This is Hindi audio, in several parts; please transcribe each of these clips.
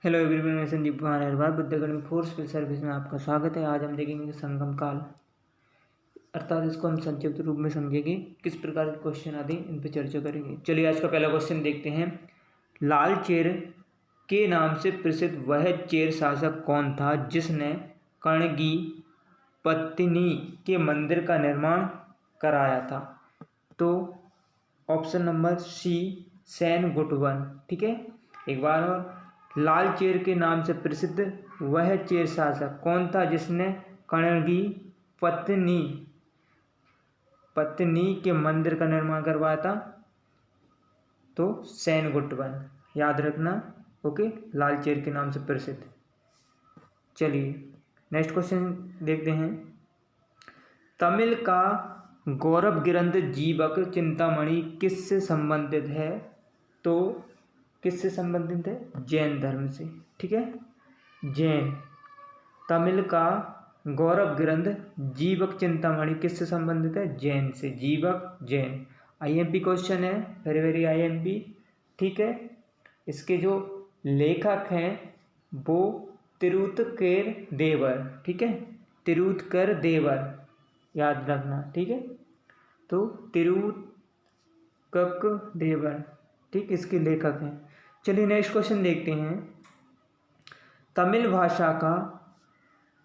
हेलो एवरीवन, मैं Sandeep Kumar Agarwal Buddha academy for civil service में आपका स्वागत है। आज हम देखेंगे संगम काल, अर्थात इसको हम संक्षिप्त रूप में समझेंगे। किस प्रकार के क्वेश्चन आदि इन पर चर्चा करेंगे। चलिए आज का पहला क्वेश्चन देखते हैं। लाल चेर के नाम से प्रसिद्ध वह चेर शासक कौन था जिसने कणगी पत्तिनी के मंदिर का निर्माण कराया था? तो ऑप्शन नंबर सी सेन गुटवन। ठीक है, एक बार और, लाल चेर के नाम से प्रसिद्ध वह चेर शासक कौन था जिसने कणगी पत्तनी के मंदिर का निर्माण करवाया था? तो सेन गुटवन, याद रखना। ओके, लाल चेर के नाम से प्रसिद्ध। चलिए नेक्स्ट क्वेश्चन देखते हैं। तमिल का गौरव ग्रंथ जीवक चिंतामणि किससे संबंधित है? तो किससे संबंधित है? जैन धर्म से। ठीक है, जैन। तमिल का गौरव ग्रंथ जीवक चिंतामणि किससे संबंधित है? जैन से। जीवक जैन। आईएमपी क्वेश्चन है, वेरी वेरी आईएमपी। ठीक है, इसके जो लेखक हैं वो तिरुतकेर देवर। ठीक है, तिरुतकर देवर, याद रखना। ठीक है, तो तिरुतक देवर, ठीक, इसके लेखक हैं। चलिए नेक्स्ट क्वेश्चन देखते हैं। तमिल भाषा का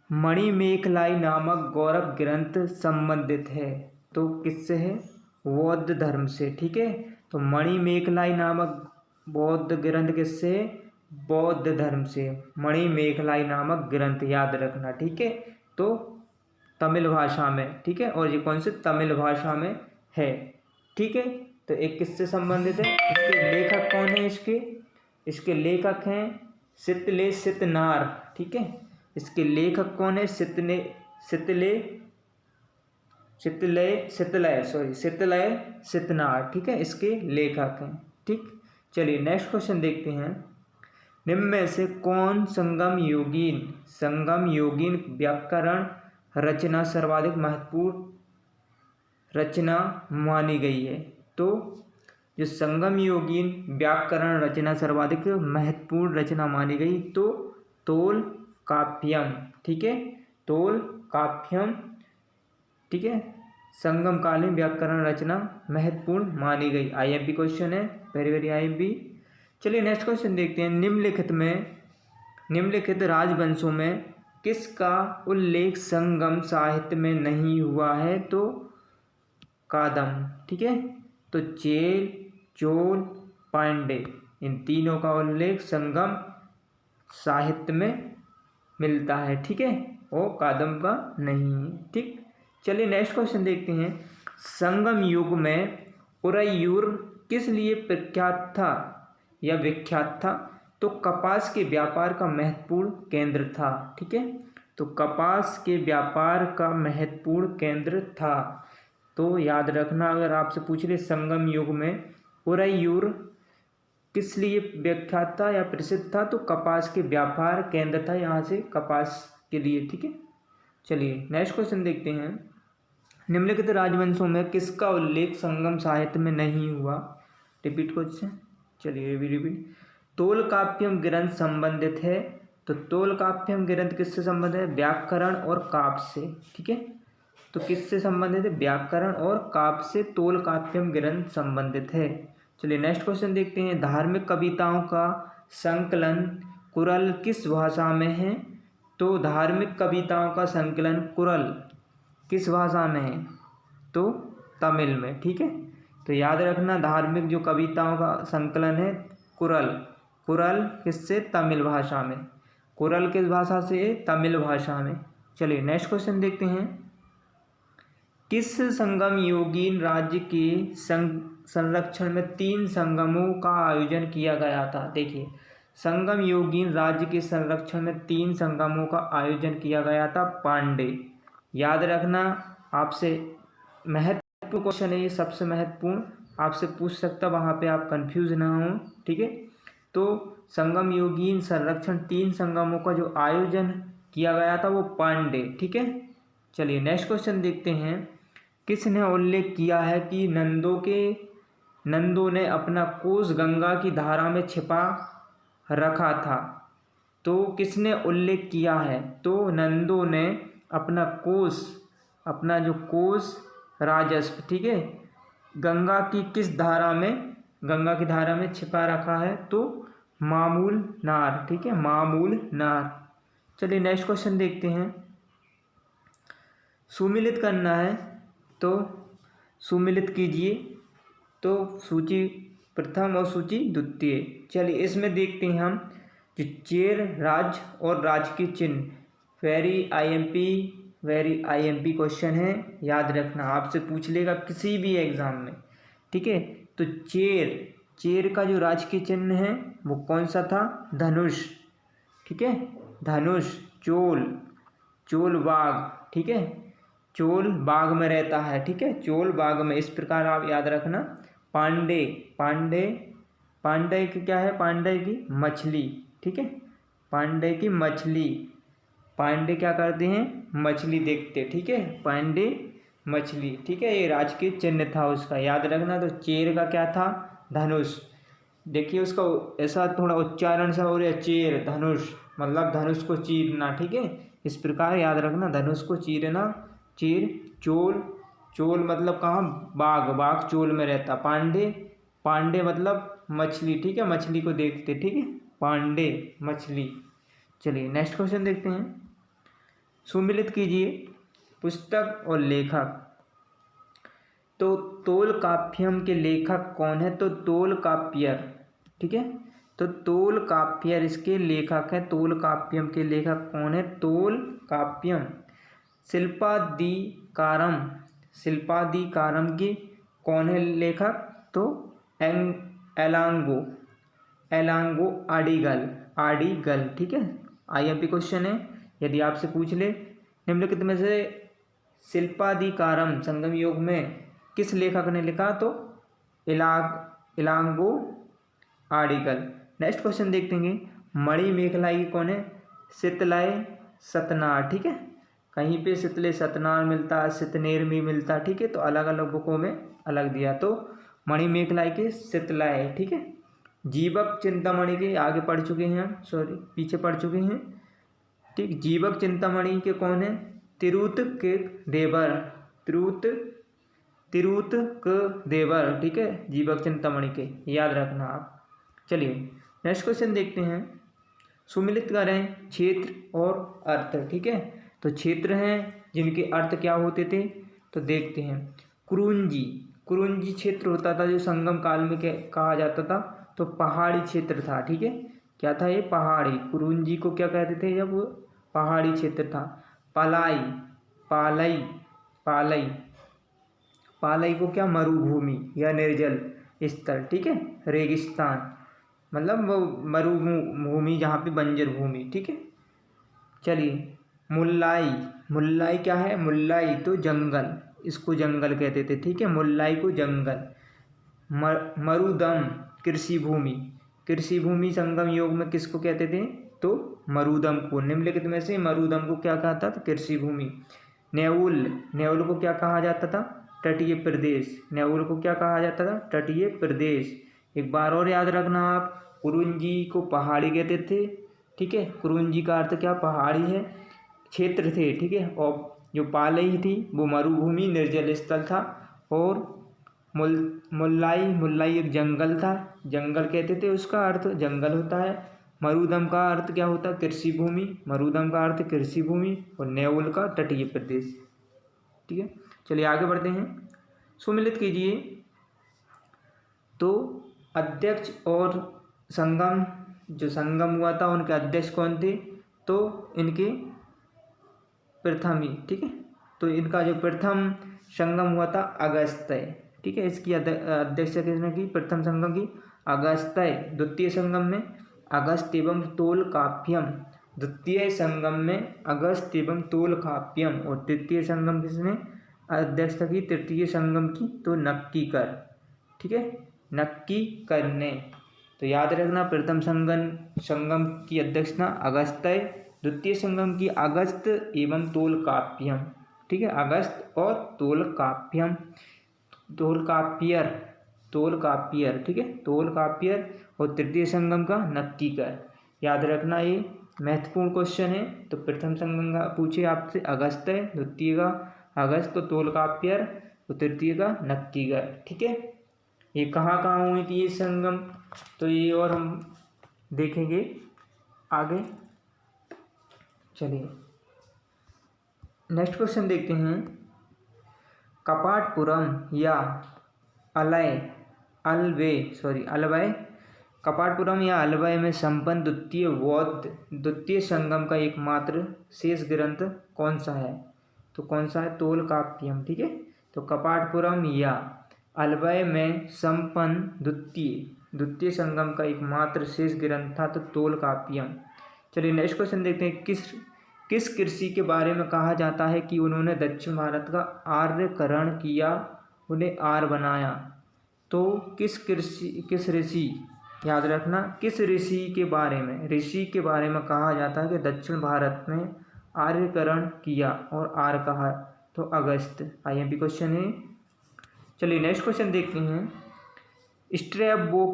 मणिमेखलाई नामक गौरव ग्रंथ संबंधित है? तो किससे है? बौद्ध धर्म से। ठीक है, तो मणिमेखलाई नामक बौद्ध ग्रंथ किससे? बौद्ध धर्म से। मणिमेखलाई नामक ग्रंथ, याद रखना। ठीक है, तो तमिल भाषा में। ठीक है, और ये कौन से? तमिल भाषा में है। ठीक है, तो एक किससे संबंधित है? इसके लेखक कौन है? इसके लेखक हैं सितले सितनार। ठीक है, इसके लेखक कौन है? सितलय सितनार। ठीक है, इसके लेखक हैं। ठीक, चलिए नेक्स्ट क्वेश्चन देखते हैं। निम्न में से कौन संगम योगीन व्याकरण रचना सर्वाधिक महत्वपूर्ण रचना मानी गई है? तो जो संगम योगीन व्याकरण रचना सर्वाधिक महत्वपूर्ण रचना मानी गई, तो तोल काव्यम। ठीक है, तोल काव्यम। ठीक है, संगमकालीन व्याकरण रचना महत्वपूर्ण मानी गई। आईएमपी क्वेश्चन है, वेरी वेरी आईएमपी। चलिए नेक्स्ट क्वेश्चन देखते हैं। निम्नलिखित राजवंशों में किसका उल्लेख संगम साहित्य में नहीं हुआ है? तो कादम। ठीक है, तो चेल, चोल, पांडे, इन तीनों का उल्लेख संगम साहित्य में मिलता है। ठीक है, और कादम का नहीं। ठीक, चलिए नेक्स्ट क्वेश्चन देखते हैं। संगम युग में उरैयूर किस लिए प्रख्यात था या विख्यात था? तो कपास के व्यापार का महत्वपूर्ण केंद्र था। ठीक है, तो कपास के व्यापार का महत्वपूर्ण केंद्र था। तो याद रखना, अगर आपसे पूछ ले संगम युग में उरैयूर किस लिए विख्यात था या प्रसिद्ध था, तो कपास के व्यापार केंद्र था, यहाँ से कपास के लिए। ठीक है, चलिए नेक्स्ट क्वेश्चन देखते हैं। निम्नलिखित राजवंशों में किसका उल्लेख संगम साहित्य में नहीं हुआ? रिपीट क्वेश्चन, चलिए रिपीट। तोलकाप्यम ग्रंथ संबंधित है, तो तोलकाप्यम ग्रंथ किससे संबंधित है? व्याकरण और काव्य से। ठीक है, तो किससे संबंधित है? व्याकरण और काव्य से तोलकाप्यम ग्रंथ संबंधित है। चलिए नेक्स्ट क्वेश्चन देखते हैं। धार्मिक कविताओं का संकलन कुरल किस भाषा में है? तो धार्मिक कविताओं का संकलन कुरल किस भाषा में है? तो तमिल में। ठीक है, तो याद रखना, धार्मिक जो कविताओं का संकलन है कुरल किससे? तमिल भाषा में। कुरल किस भाषा से है? तमिल भाषा में। चलिए नेक्स्ट क्वेश्चन देखते हैं। किस संगम योगीन राज्य के संरक्षण में 3 संगमों का आयोजन किया गया था? देखिए, संगम योगीन राज्य के संरक्षण में 3 संगमों का आयोजन किया गया था। पांडे, याद रखना। आपसे महत्वपूर्ण क्वेश्चन है ये, सबसे महत्वपूर्ण, आपसे पूछ सकता, वहाँ पे आप कंफ्यूज ना हो। ठीक है, तो संगम योगीन संरक्षण 3 संगमों का जो आयोजन किया गया था वो पांडे। ठीक है, चलिए नेक्स्ट क्वेश्चन देखते हैं। किसने उल्लेख किया है कि नंदों ने अपना कोष गंगा की धारा में छिपा रखा था? तो किसने उल्लेख किया है? तो नंदो ने अपना कोष, अपना जो कोष राजस्व, ठीक है, गंगा की किस धारा में, गंगा की धारा में छिपा रखा है? तो मामूल नार, ठीक है, मामूल नार। चलिए नेक्स्ट क्वेश्चन देखते हैं। सुमिलित करना है तो सुमिलित कीजिए। तो सूची प्रथम और सूची द्वितीय। चलिए इसमें देखते हैं हम जो चेर राज्य और राज्य के चिन्ह, वेरी आईएमपी क्वेश्चन है, याद रखना, आपसे पूछ लेगा किसी भी एग्जाम में, ठीक है। तो चेर का जो राज्य के चिन्ह है वो कौन सा था? धनुष, ठीक है, धनुष। चोल बाघ, ठीक है, चोल बाघ में रहता है, ठीक है, चोल बाघ में। इस प्रकार आप याद रखना। पांडे की क्या है? पांडे की मछली, ठीक है, पांडे की मछली। पांडे क्या करते हैं? मछली देखते, ठीक है, पांडे मछली, ठीक है, ये राज के चिन्ह था उसका, याद रखना। तो चेर का क्या था? धनुष। देखिए उसका ऐसा थोड़ा उच्चारण सा हो रहा है, चेर, धनुष, मतलब धनुष को चीरना, ठीक है, इस प्रकार याद रखना, धनुष को चीरना। चीर, चोल मतलब कहाँ? बाघ चोल में रहता। पांडे मतलब मछली, ठीक है, मछली को देखते, ठीक है, पांडे मछली। चलिए नेक्स्ट क्वेश्चन देखते हैं। सुमिलित कीजिए पुस्तक और लेखक। तो तोलकाप्यम के लेखक कौन है? तो तोलकाप्यर, ठीक है, तो तोलकाप्यर इसके लेखक हैं। तोलकाप्यम के लेखक कौन है? तोलकाप्यम। शिल्पादिकारम की कौन है लेखक? तो एलांगो आडिगल, ठीक है, आईएमपी क्वेश्चन है, यदि आपसे पूछ ले निम्नलिखित में से शिल्पादिकारम संगम योग में किस लेखक ने लिखा? तो इलांगो आडिगल। नेक्स्ट क्वेश्चन देखते हैं। मणि मेखलाई की कौन है? शीतलय सतनार, ठीक है, कहीं पे शीतलय सतनार मिलता है, शीतनेर में मिलता, ठीक है, तो अलग अलग बुकों में अलग दिया। तो मणि मेखलाई के शीतलय, ठीक है। जीवक चिंतामणि के आगे पढ़ चुके हैं हम, पीछे पढ़ चुके हैं, ठीक। जीवक चिंतामणि के कौन है? तिरुत के देवर, ठीक है, जीवक चिंतामणि के, याद रखना आप। चलिए नेक्स्ट क्वेश्चन देखते हैं। सुमिलित करें क्षेत्र और अर्थ, ठीक है। तो क्षेत्र हैं जिनके अर्थ क्या होते थे? तो देखते हैं। कुरुंजी क्षेत्र होता था जो संगम काल में कहा जाता था, तो पहाड़ी क्षेत्र था, ठीक है, क्या था ये? पहाड़ी। कुरुंजी को क्या कहते थे जब? पहाड़ी क्षेत्र था। पालई को क्या? मरुभूमि या निर्जल स्थल, ठीक है, रेगिस्तान, मतलब वो मरुभूमि जहाँ पे बंजर भूमि, ठीक है। चलिए मुल्लाई क्या है? मुल्लाई तो जंगल, इसको जंगल कहते थे, ठीक है, मुल्लाई को जंगल। मरुदम कृषि भूमि संगम योग में किसको कहते थे? तो मरुदम को। निम्नलिखित में से मरुदम को क्या कहता था? कृषि भूमि। नेउल को क्या कहा जाता था? तटीय प्रदेश। नेउल को क्या कहा जाता था? तटीय प्रदेश। एक बार और याद रखना आप, कुरुंजी को पहाड़ी कहते थे, ठीक है, कुरुंजी का अर्थ क्या? पहाड़ी है, क्षेत्र थे, ठीक है, और जो पालई थी वो मरुभूमि निर्जल स्थल था, और मुल्लाई एक जंगल था, जंगल कहते थे, उसका अर्थ जंगल होता है। मरुदम का अर्थ क्या होता है? कृषि भूमि। मरुदम का अर्थ कृषि भूमि, और नेउल का तटीय प्रदेश, ठीक है। चलिए आगे बढ़ते हैं। सुमिलित कीजिए। तो अध्यक्ष और संगम, जो संगम हुआ था उनके अध्यक्ष कौन थे? तो इनके प्रथम ही, ठीक है, तो इनका जो प्रथम संगम हुआ था अगस्त्य, ठीक है, इसकी अध्यक्षता किसने की? प्रथम संगम की अगस्त्य। द्वितीय संगम में अगस्त एवं तोलकाप्यम, द्वितीय संगम में अगस्त एवं तोलकाप्यम, और तृतीय संगम किसने अध्यक्षता की? तृतीय संगम की तो नक्कीकर, ठीक है, नक्कीकर ने। तो याद रखना, प्रथम संगम की अध्यक्षता अगस्त्य, द्वितीय संगम की अगस्त एवं तोलकाप्यम, ठीक है, अगस्त और तोलकाप्यम, तोलकाप्यर, ठीक है, तोलकाप्यर, और तृतीय संगम का नक्कीकर। याद रखना, ये महत्वपूर्ण क्वेश्चन है। तो प्रथम संगम का पूछे आपसे अगस्त है, द्वितीय का अगस्त, तो तोलकाप्पियर, तो तृतीय का नक्कीगढ़। ठीक है, ये कहाँ कहाँ हुई थी ये संगम, तो ये और हम देखेंगे आगे। चलिए नेक्स्ट क्वेश्चन देखते हैं। कपाटपुरम या अलवय कपाटपुरम या अलवय में संपन्न द्वितीय संगम का एकमात्र शेष ग्रंथ कौन सा है, तो कौन सा है, तोलकाप्पियम। ठीक है, तो कपाटपुरम या अलवय में संपन्न द्वितीय संगम का एकमात्र शेष ग्रंथ था तो तोलकाप्पियम। चलिए नेक्स्ट क्वेश्चन देखते हैं। किस कृषि के बारे में कहा जाता है कि उन्होंने दक्षिण भारत का आर्यकरण किया, उन्हें आर्य बनाया, तो किस ऋषि, याद रखना, किस ऋषि के बारे में कहा जाता है कि दक्षिण भारत में आर्यकरण किया और आर्य कहा, तो अगस्त। आईएमपी क्वेश्चन है। चलिए नेक्स्ट क्वेश्चन देखते हैं। स्ट्रैबो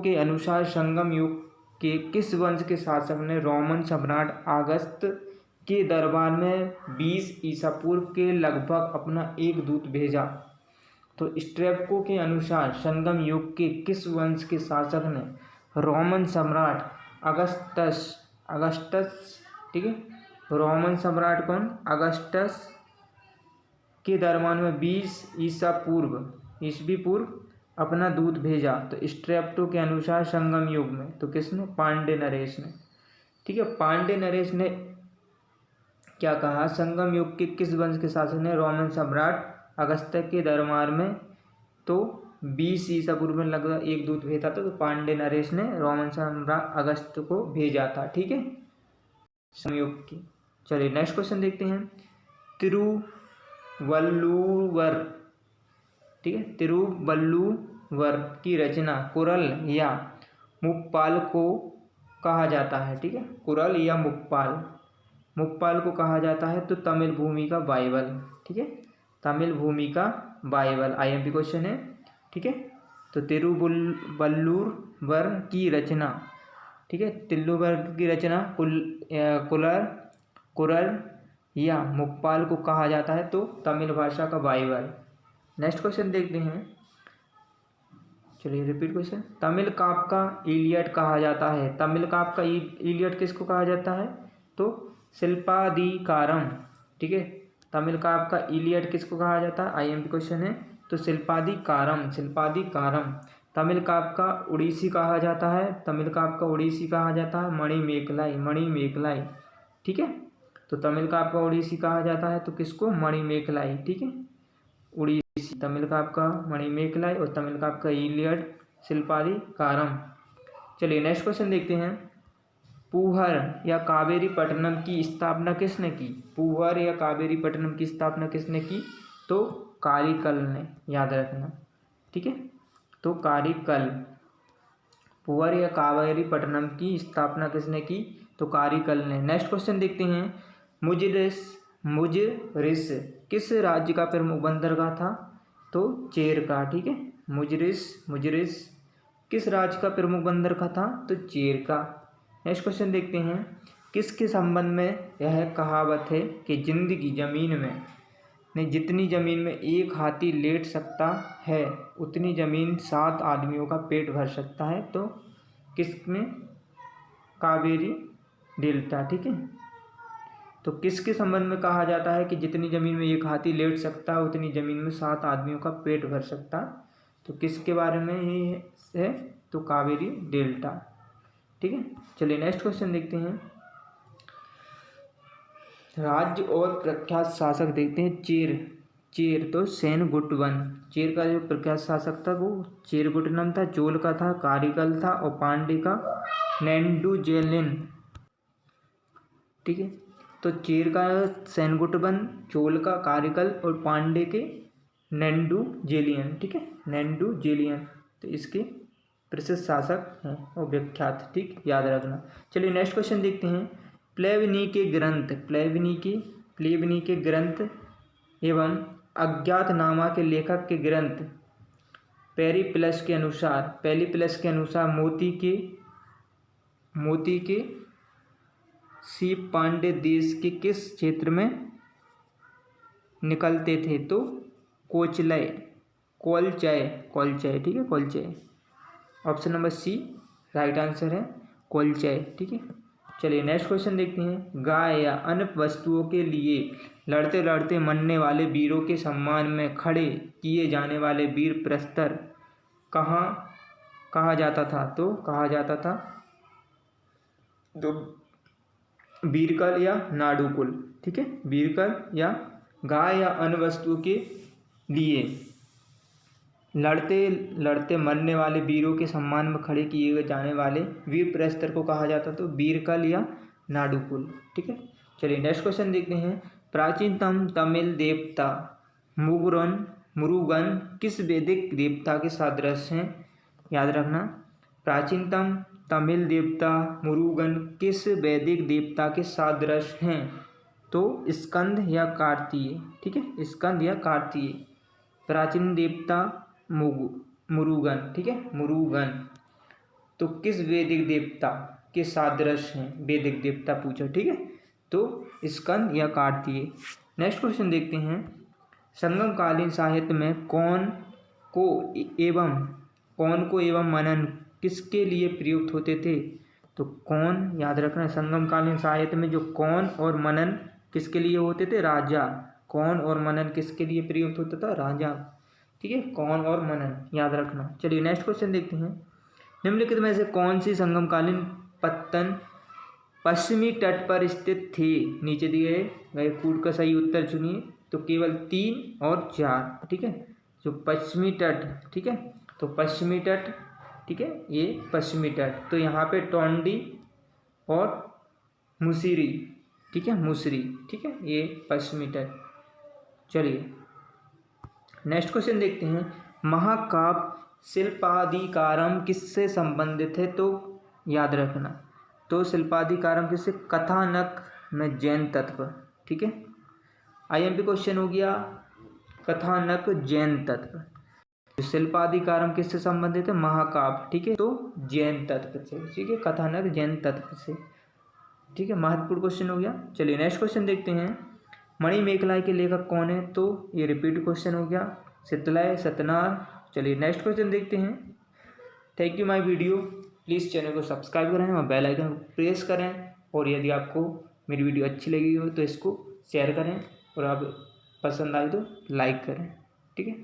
के अनुसार संगम युग के किस वंश के शासक ने रोमन सम्राट अगस्त के दरबार में 20 ईसा पूर्व के लगभग अपना एक दूत भेजा, तो स्ट्रैबो के अनुसार संगम युग के किस वंश के शासक ने रोमन सम्राट अगस्टस, ठीक है, रोमन सम्राट कौन, अगस्टस के दरबार में 20 ईस्वी पूर्व अपना दूत भेजा, तो स्ट्रैबो के अनुसार संगम युग में, तो किसने, पांड्य नरेश ने। ठीक है, पांड्य नरेश ने क्या कहा, संगम युग के किस वंश के शासक ने रोमन सम्राट अगस्त के दरबार में तो 20 ईसा पूर्व में लगभग एक दूत भेजा था, तो पांड्य नरेश ने रोमन सम्राट अगस्त को भेजा था। ठीक है, संयुग की। चलिए नेक्स्ट क्वेश्चन देखते हैं। तिरुवल्लुवर, ठीक है, तिरुवल्लुवर की रचना कुरल या मुप्पाल को कहा जाता है। ठीक है, कुरल या मुप्पाल को कहा जाता है, तो तमिल भूमि का बाइबल। ठीक है, तमिल भूमि का बाइबल आईएमपी क्वेश्चन है। ठीक है, तो तिरुवल्लुवर की रचना, ठीक है, तिरुवल्लुवर की रचना कुरल या मुप्पाल को कहा जाता है, तो तमिल भाषा का बाइबल। नेक्स्ट क्वेश्चन देखते हैं। चलिए रिपीट क्वेश्चन। तमिल काव्य का इलियड कहा जाता है, तमिल काव्य का इलियड किसको कहा जाता है, तो शिल्पादिकारम। ठीक है, तमिल काव्य का इलियड किसको कहा जाता है, आईएमपी क्वेश्चन है, तो शिल्पादिकारम। तमिल काव्य का उड़ीसी कहा जाता है, मणिमेखलाई। ठीक है, तो तमिल काव्य का उड़ीसी कहा जाता है, तो किसको, मणिमेखलाई। ठीक है, उड़ीसी तमिल काव्य का मणिमेखलाई और तमिल काव्य का इलियड शिल्पादिकारम। चलिए नेक्स्ट क्वेश्चन देखते हैं। पूहर या कावेरी पट्टनम की स्थापना किसने की, तो कारिकल ने, याद रखना। ठीक है, तो कारिकल। पूहर या कावेरी पट्टनम की स्थापना किसने की, तो कारिकल ने। नेक्स्ट क्वेश्चन देखते हैं। मुजरिस किस राज्य का प्रमुख बंदरगाह था, तो चेर का। ठीक है, मुजरिस किस राज्य का प्रमुख बंदरगाह था, तो चेर का। नेक्स्ट क्वेश्चन देखते हैं। किसके संबंध में यह कहावत है कि जितनी जमीन में एक हाथी लेट सकता है उतनी जमीन 7 आदमियों का पेट भर सकता है, तो किसमें, कावेरी डेल्टा। ठीक है, तो किसके संबंध में कहा जाता है कि जितनी जमीन में एक हाथी लेट सकता है उतनी जमीन में 7 आदमियों का पेट भर सकता, तो किसके बारे में ये है, तो कावेरी डेल्टा। ठीक है, चलिए नेक्स्ट क्वेश्चन देखते हैं। राज्य और प्रख्यात शासक देखते हैं। चेर तो सेनगुट्टवन, चेर का जो प्रख्यात शासक था वो चेरगुट्टनम था, चोल का था कारिकल था और पांड्य का नेंडुजेलिन। ठीक है, तो चेर का सेनगुट्टवन, चोल का कारिकल और पांड्य के नेंडुजेलियन। ठीक है, नेंडुजेलियन, तो इसके प्रसिद्ध शासक हैं और विख्यात। ठीक, याद रखना। चलिए नेक्स्ट क्वेश्चन देखते हैं। प्लेबनी के ग्रंथ एवं अज्ञातनामा के लेखक के ग्रंथ पेरिप्लस के अनुसार मोती के मोती के सीप पांडे देश के किस क्षेत्र में निकलते थे? तो कोचलय, कोलचय, कोलचय, ठीक है, कोलचय। Option number C right answer है, कोलचय, ठीक है। चलिए नेक्स्ट क्वेश्चन देखते हैं। गाय या अन्य वस्तुओं के लिए लड़ते लड़ते मरने वाले वीरों के सम्मान में खड़े किए जाने वाले वीर प्रस्तर कहाँ कहा जाता था? तो कहा जाता था तो बीरकल या नाडुकुल, ठीक है, बीरकल या गाय या अन्य वस्तुओं के लिए लड़ते लड़ते मरने वाले वीरों के सम्मान में खड़े किए जाने वाले वीर प्रस्तर को कहा जाता तो बीरकल या नाडुकुल, ठीक है। चलिए नेक्स्ट क्वेश्चन देखते हैं। प्राचीनतम तमिल देवता मुरुगन किस वैदिक देवता के सदृश हैं? याद रखना, प्राचीनतम तमिल देवता मुरुगन किस वैदिक देवता के सदृश हैं? तो स्कंद या कार्तिकेय, ठीक है, स्कंद या कार्तिकेय। प्राचीन देवता मुरुगन, ठीक है, मुरुगन तो किस वैदिक देवता के सदृश हैं? वैदिक देवता पूछा, ठीक है, तो स्कंद या कार्तिकेय। नेक्स्ट क्वेश्चन देखते हैं। संगमकालीन साहित्य में कौन को एवं मनन किसके लिए प्रयुक्त होते थे? तो कौन, याद रखना, संगमकालीन साहित्य में जो कौन और मनन किसके लिए होते थे? राजा। कौन और मनन किसके लिए प्रयुक्त होता था? राजा, ठीक है, कौन और मनन, याद रखना। चलिए नेक्स्ट क्वेश्चन देखते हैं। निम्नलिखित में से कौन सी संगमकालीन पत्तन पश्चिमी तट पर स्थित थे? नीचे दिए गए कूट का सही उत्तर चुनिए। तो केवल 3 और 4, ठीक है, जो पश्चिमी तट, ठीक है, तो पश्चिमी तट, ठीक है, ये पश्चिमी तट, तो यहाँ पे टोंडी और मुसिरी, ठीक है, मुसरी, ठीक है, ये पश्चिमी तट। चलिए नेक्स्ट क्वेश्चन देखते हैं। महाकाव्य शिल्पाधिकारम किससे संबंधित है? तो याद रखना, तो शिल्पाधिकारम किससे? कथानक में जैन तत्व, ठीक है, आईएमपी क्वेश्चन हो गया, कथानक जैन तत्व। शिल्पाधिकारम किससे संबंधित है? महाकाव्य, ठीक है, तो जैन तत्व से, ठीक है, कथानक जैन तत्व से, ठीक है, महत्वपूर्ण क्वेश्चन हो गया। चलिए नेक्स्ट क्वेश्चन देखते हैं। मणिमेखलाय के लेखक कौन है? तो ये रिपीट क्वेश्चन हो गया, शितलय, सतनार। चलिए नेक्स्ट क्वेश्चन देखते हैं। Thank you my video, please channel को सब्सक्राइब करें और बेल आइकन को प्रेस करें, और यदि आपको मेरी वीडियो अच्छी लगी हो तो इसको शेयर करें, और आप पसंद आए तो लाइक करें, ठीक है।